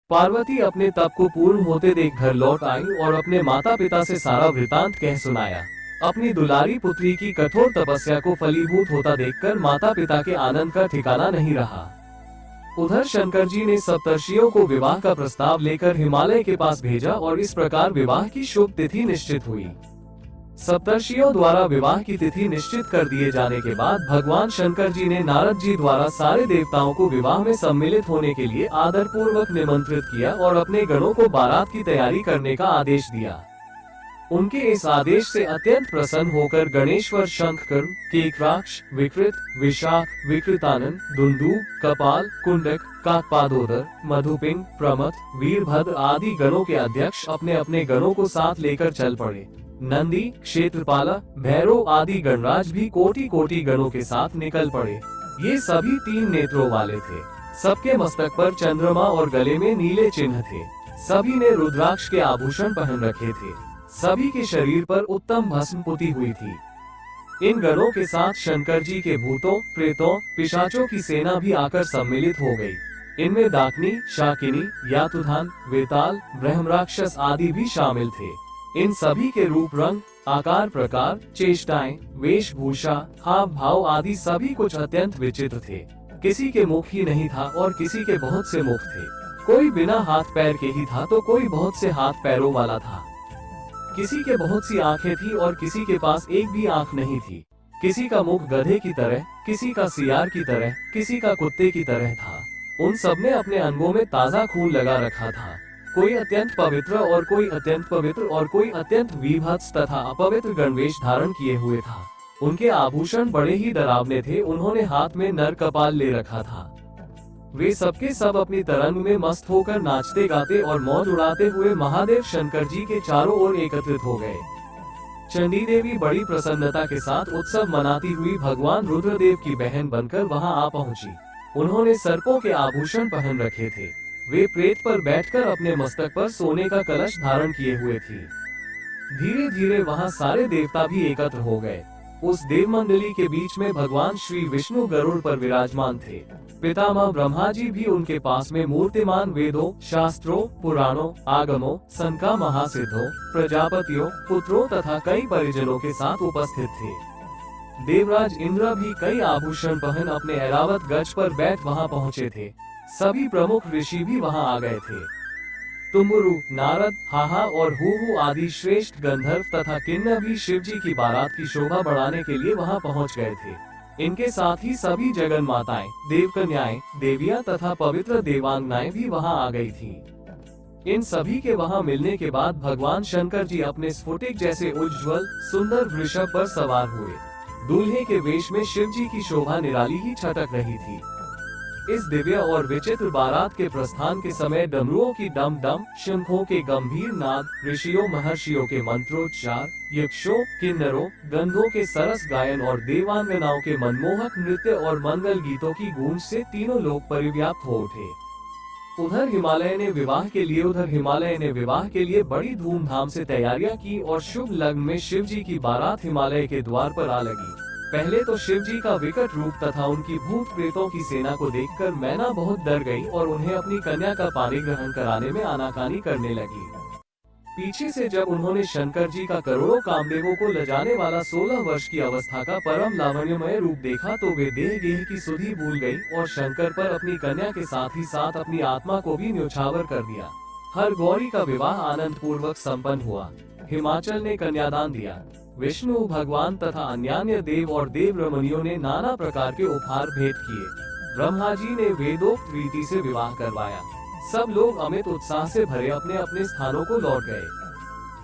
पार्वती अपने तप को पूर्ण होते देख घर लौट आई और अपने माता पिता से सारा वृतांत कह सुनाया। अपनी दुलारी पुत्री की कठोर तपस्या को फलीभूत होता देखकर माता पिता के आनंद का ठिकाना नहीं रहा। उधर शंकर जी ने सप्तर्षियों को विवाह का प्रस्ताव लेकर हिमालय के पास भेजा और इस प्रकार विवाह की शुभ तिथि निश्चित हुई। सप्तर्षियों द्वारा विवाह की तिथि निश्चित कर दिए जाने के बाद भगवान शंकर जी ने नारद जी द्वारा सारे देवताओं को विवाह में सम्मिलित होने के लिए आदर पूर्वक निमंत्रित किया और अपने गणों को बारात की तैयारी करने का आदेश दिया। उनके इस आदेश से अत्यंत प्रसन्न होकर गणेश्वर शंखकर्ण, केकराक्ष, विकृत, विशाख, विकृतानन, दुंदुभ, कपाल, कुंडक, काकपादोदर, मधुपिंग, प्रमथ, वीरभद्र आदि गणों के अध्यक्ष अपने अपने गणों को साथ लेकर चल पड़े। नंदी, क्षेत्रपाला, भैरव आदि गणराज भी कोटि कोटि गणों के साथ निकल पड़े। ये सभी 3 नेत्रों वाले थे। सबके मस्तक पर चंद्रमा और गले में नीले चिन्ह थे। सभी ने रुद्राक्ष के आभूषण पहन रखे थे। सभी के शरीर पर उत्तम भस्म पुती हुई थी। इन गणों के साथ शंकर जी के भूतों, प्रेतों, पिशाचों की सेना भी आकर सम्मिलित हो गई। इनमें डाकनी, शाकिनी, यातुधान, वेताल, ब्रह्मराक्षस आदि भी शामिल थे। इन सभी के रूप रंग, आकार प्रकार, चेष्टाएं, वेशभूषा, हाव भाव आदि सभी कुछ अत्यंत विचित्र थे। किसी के मुख ही नहीं था और किसी के बहुत से मुख थे। कोई बिना हाथ पैर के ही था तो कोई बहुत से हाथ पैरों वाला था। किसी के बहुत सी आंखें थी और किसी के पास एक भी आंख नहीं थी। किसी का मुख गधे की तरह, किसी का सियार की तरह, किसी का कुत्ते की तरह था। उन सब ने अपने अंगों में ताजा खून लगा रखा था। कोई अत्यंत पवित्र और कोई अत्यंत पवित्र और कोई अत्यंत विभत्स तथा अपवित्र गणवेश धारण किए हुए था। उनके आभूषण बड़े ही डरावने थे। उन्होंने हाथ में नर कपाल ले रखा था। वे सबके सब अपनी तरंग में मस्त होकर नाचते गाते और मौज उड़ाते हुए महादेव शंकर जी के चारों ओर एकत्रित हो गए। चंडी देवी बड़ी प्रसन्नता के साथ उत्सव मनाती हुई भगवान रुद्रदेव की बहन बनकर वहां आ पहुंची। उन्होंने सर्पों के आभूषण पहन रखे थे। वे प्रेत पर बैठकर अपने मस्तक पर सोने का कलश धारण किए हुए थी। धीरे धीरे वहां सारे देवता भी एकत्र हो गए। उस देव मंडली के बीच में भगवान श्री विष्णु गरुड़ पर विराजमान थे। पितामह ब्रह्मा जी भी उनके पास में मूर्तिमान वेदों, शास्त्रों, पुराणों, आगमों, संका महासिद्धों, प्रजापतियों, पुत्रों तथा कई परिजनों के साथ उपस्थित थे। देवराज इंद्र भी कई आभूषण पहन अपने ऐरावत गज पर बैठ वहां पहुंचे थे। सभी प्रमुख ऋषि भी वहां आ गए थे। तुम्बुरु, नारद, हाहा और हूहू आदि श्रेष्ठ गंधर्व तथा किन्नर भी शिव जी की बारात की शोभा बढ़ाने के लिए वहां पहुंच गए थे। इनके साथ ही सभी जगन माताएं, देवकन्याएं, देवियां तथा पवित्र देवांगनाएं भी वहां आ गई थी। इन सभी के वहां मिलने के बाद भगवान शंकर जी अपने स्फुटिक जैसे उज्ज्वल सुंदर वृषभ पर सवार हुए। दूल्हे के वेश में शिव जी की शोभा निराली ही छटक रही थी। इस दिव्य और विचित्र बारात के प्रस्थान के समय डमरुओं की डम डम, शंखों के गंभीर नाद, ऋषियों महर्षियों के मंत्रोच्चार, यक्षों, किन्नरों, गंधों के सरस गायन और देवांगनाओं के मनमोहक नृत्य और मंगल गीतों की गूंज से तीनों लोग परिव्याप्त हो उठे। उधर हिमालय ने विवाह के लिए बड़ी धूमधाम से तैयारियां की और शुभ लग्न में शिव जी की बारात हिमालय के द्वार पर आ लगी। पहले तो शिव जी का विकट रूप तथा उनकी भूत प्रेतों की सेना को देखकर मैना बहुत डर गई और उन्हें अपनी कन्या का पानी ग्रहण कराने में आनाकानी करने लगी। पीछे से जब उन्होंने शंकर जी का करोड़ों कामदेवों को लजाने वाला 16 वर्ष की अवस्था का परम लावण्यमय रूप देखा तो वे देह गेह की सुधि भूल गई और शंकर पर अपनी कन्या के साथ ही साथ अपनी आत्मा को भी न्योछावर कर दिया। हर गौरी का विवाह आनंद पूर्वक संपन्न हुआ। हिमाचल ने कन्यादान दिया। विष्णु भगवान तथा अन्यान्य देव और देव रमणियों ने नाना प्रकार के उपहार भेंट किए। ब्रह्मा जी ने वेदोक्त रीति से विवाह करवाया। सब लोग अमित उत्साह से भरे अपने अपने स्थानों को लौट गए।